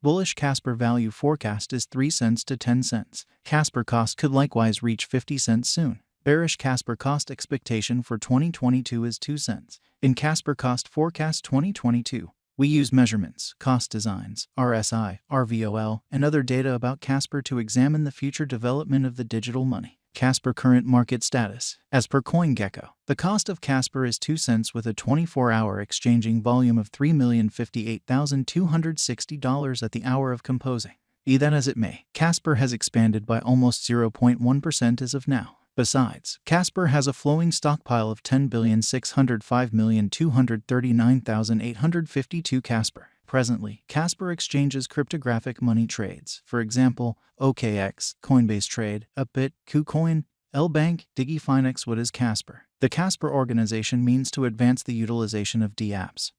Bullish Casper value forecast is 3 cents to 10 cents. Casper cost could likewise reach 50 cents soon. Bearish Casper cost expectation for 2022 is 2 cents. In Casper cost forecast 2022, we use measurements, cost designs, RSI, RVOL, and other data about Casper to examine the future development of the digital money. Casper current market status. As per CoinGecko, the cost of Casper is 2 cents with a 24-hour exchanging volume of $3,058,260 at the hour of composing. Be that as it may, Casper has expanded by almost 0.1% as of now. Besides, Casper has a flowing stockpile of 10,605,239,852 Casper. Presently, Casper exchanges cryptographic money trades, for example, OKX, Coinbase Trade, Upbit, KuCoin, LBank, DigiFinex. What is Casper? The Casper organization means to advance the utilization of dApps,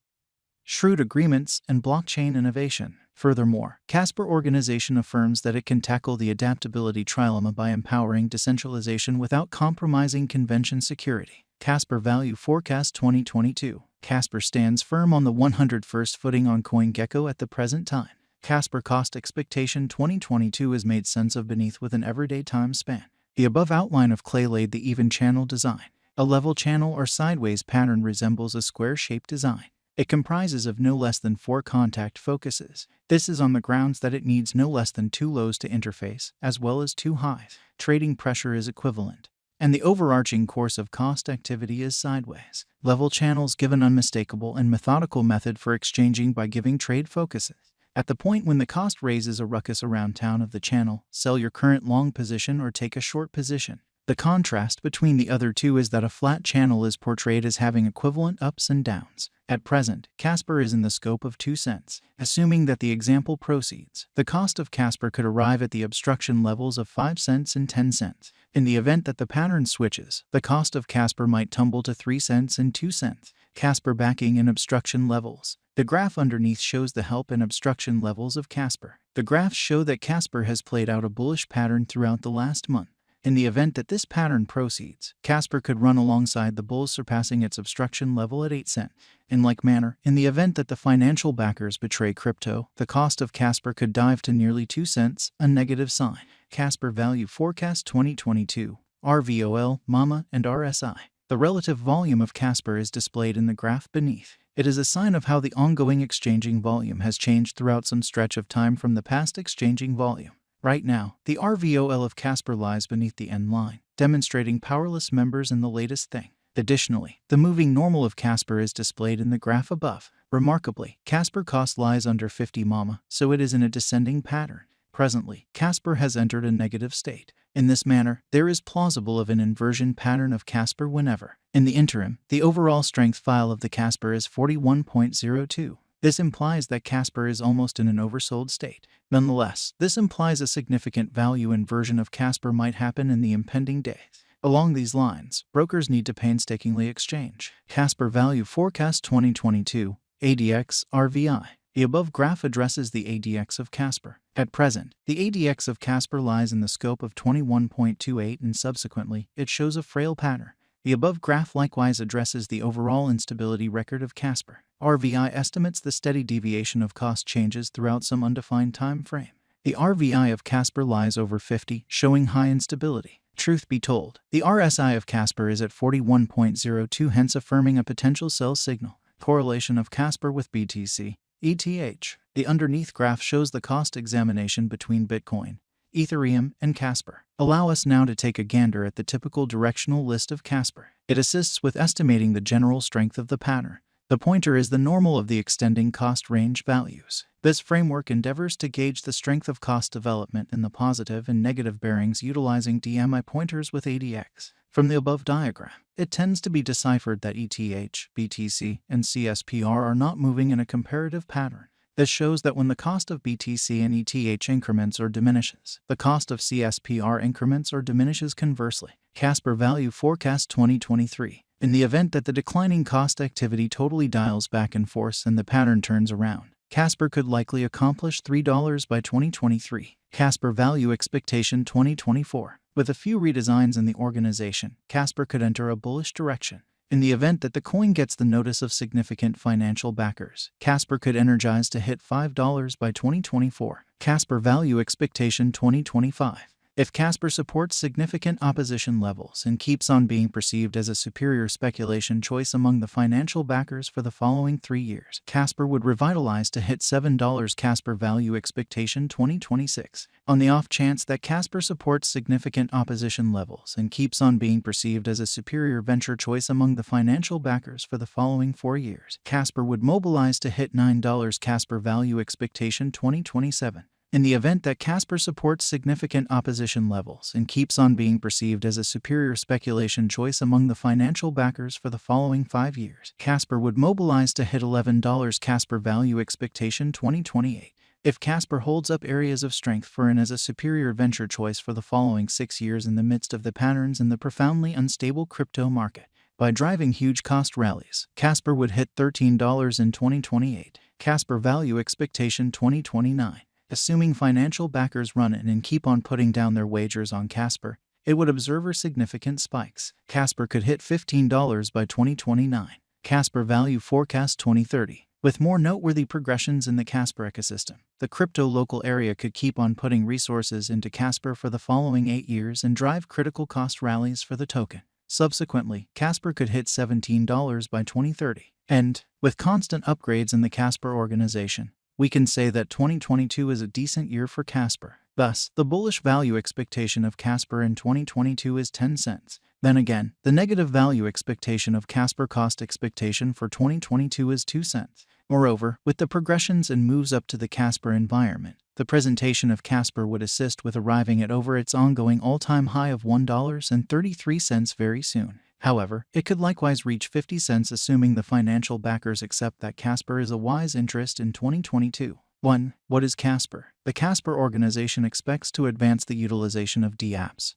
shrewd agreements, and blockchain innovation. Furthermore, Casper organization affirms that it can tackle the adaptability trilemma by empowering decentralization without compromising convention security. Casper value forecast 2022. Casper stands firm on the 101st footing on CoinGecko at the present time. Casper cost expectation 2022 is made sense of beneath with an everyday time span. The above outline of clay laid the even channel design. A level channel or sideways pattern resembles a square-shaped design. It comprises of no less than 4 contact focuses. This is on the grounds that it needs no less than 2 lows to interface, as well as 2 highs. Trading pressure is equivalent, and the overarching course of cost activity is sideways. Level channels give an unmistakable and methodical method for exchanging by giving trade focuses. At the point when the cost raises a ruckus around town of the channel, sell your current long position or take a short position. The contrast between the other two is that a flat channel is portrayed as having equivalent ups and downs. At present, Casper is in the scope of 2 cents. Assuming that the example proceeds, the cost of Casper could arrive at the obstruction levels of 5 cents and 10 cents. In the event that the pattern switches, the cost of Casper might tumble to 3 cents and 2 cents. Casper backing and obstruction levels. The graph underneath shows the help and obstruction levels of Casper. The graphs show that Casper has played out a bullish pattern throughout the last month. In the event that this pattern proceeds, Casper could run alongside the bulls, surpassing its obstruction level at 8 cents. In like manner, in the event that the financial backers betray crypto, the cost of Casper could dive to nearly 2 cents, a negative sign. Casper value forecast 2022, RVOL, MAMA, and RSI. The relative volume of Casper is displayed in the graph beneath. It is a sign of how the ongoing exchanging volume has changed throughout some stretch of time from the past exchanging volume. Right now, the RVOL of Casper lies beneath the end line, demonstrating powerless members in the latest thing. Additionally, the moving normal of Casper is displayed in the graph above. Remarkably, Casper cost lies under 50 MAMA, so it is in a descending pattern. Presently, Casper has entered a negative state. In this manner, there is plausible of an inversion pattern of Casper whenever. In the interim, the overall strength file of the Casper is 41.02. This implies that Casper is almost in an oversold state. Nonetheless, this implies a significant value inversion of Casper might happen in the impending days. Along these lines, brokers need to painstakingly exchange. Casper value forecast 2022, ADX, RVI. The above graph addresses the ADX of Casper. At present, the ADX of Casper lies in the scope of 21.28 and subsequently, it shows a frail pattern. The above graph likewise addresses the overall instability record of Casper. RVI estimates the steady deviation of cost changes throughout some undefined time frame. The RVI of Casper lies over 50, showing high instability. Truth be told, the RSI of Casper is at 41.02, hence affirming a potential sell signal. Correlation of Casper with BTC, ETH. The underneath graph shows the cost examination between Bitcoin, Ethereum, and Casper. Allow us now to take a gander at the typical directional list of Casper. It assists with estimating the general strength of the pattern. The pointer is the normal of the extending cost range values. This framework endeavors to gauge the strength of cost development in the positive and negative bearings utilizing DMI pointers with ADX. From the above diagram, it tends to be deciphered that ETH, BTC, and CSPR are not moving in a comparative pattern. This shows that when the cost of BTC and ETH increments or diminishes, the cost of CSPR increments or diminishes conversely. Casper value forecast 2023. In the event that the declining cost activity totally dials back in force and the pattern turns around, Casper could likely accomplish $3 by 2023. Casper value expectation 2024. With a few redesigns in the organization, Casper could enter a bullish direction. In the event that the coin gets the notice of significant financial backers, Casper could energize to hit $5 by 2024. Casper Value Expectation 2025. If Casper supports significant opposition levels and keeps on being perceived as a superior speculation choice among the financial backers for the following 3 years, Casper would revitalize to hit $7. Casper Value Expectation 2026. On the off chance that Casper supports significant opposition levels and keeps on being perceived as a superior venture choice among the financial backers for the following 4 years, Casper would mobilize to hit $9. Casper Value Expectation 2027. In the event that Casper supports significant opposition levels and keeps on being perceived as a superior speculation choice among the financial backers for the following 5 years, Casper would mobilize to hit $11. Casper Value Expectation 2028. If Casper holds up areas of strength for and as a superior venture choice for the following 6 years in the midst of the patterns in the profoundly unstable crypto market, by driving huge cost rallies, Casper would hit $13 in 2028. Casper Value Expectation 2029. Assuming financial backers run in and keep on putting down their wagers on Casper, it would observe significant spikes. Casper could hit $15 by 2029. Casper Value Forecast 2030. With more noteworthy progressions in the Casper ecosystem, the crypto local area could keep on putting resources into Casper for the following 8 years and drive critical cost rallies for the token. Subsequently, Casper could hit $17 by 2030. And, with constant upgrades in the Casper organization, we can say that 2022 is a decent year for Casper. Thus, the bullish value expectation of Casper in 2022 is 10 cents. Then again, the negative value expectation of Casper cost expectation for 2022 is 2 cents. Moreover, with the progressions and moves up to the Casper environment, the presentation of Casper would assist with arriving at over its ongoing all-time high of $1.33 very soon. However, it could likewise reach 50 cents assuming the financial backers accept that Casper is a wise interest in 2022. 1. What is Casper? The Casper organization expects to advance the utilization of dApps,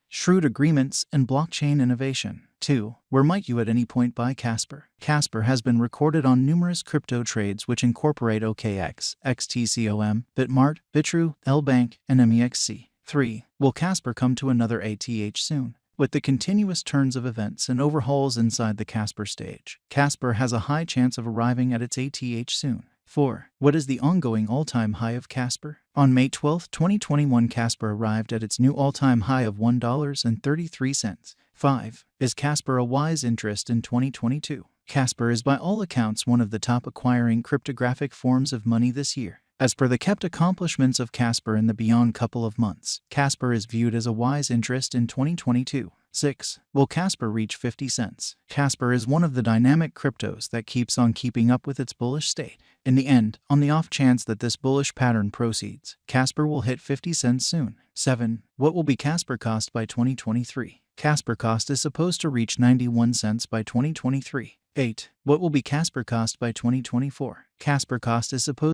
shrewd agreements, and blockchain innovation. 2. Where might you at any point buy Casper? Casper has been recorded on numerous crypto trades which incorporate OKX, XTCOM, Bitmart, Bitrue, LBank, and MEXC. 3. Will Casper come to another ATH soon? With the continuous turns of events and overhauls inside the Casper stage, Casper has a high chance of arriving at its ATH soon. 4. What is the ongoing all-time high of Casper? On May 12, 2021, Casper arrived at its new all-time high of $1.33. 5. Is Casper a wise interest in 2022? Casper is by all accounts one of the top acquiring cryptographic forms of money this year. As per the kept accomplishments of Casper in the beyond couple of months, Casper is viewed as a wise interest in 2022. 6. Will Casper reach 50 cents? Casper is one of the dynamic cryptos that keeps on keeping up with its bullish state. In the end, on the off chance that this bullish pattern proceeds, Casper will hit 50 cents soon. 7. What will be Casper cost by 2023? Casper cost is supposed to reach 91 cents by 2023. 8. What will be Casper cost by 2024? Casper cost is supposed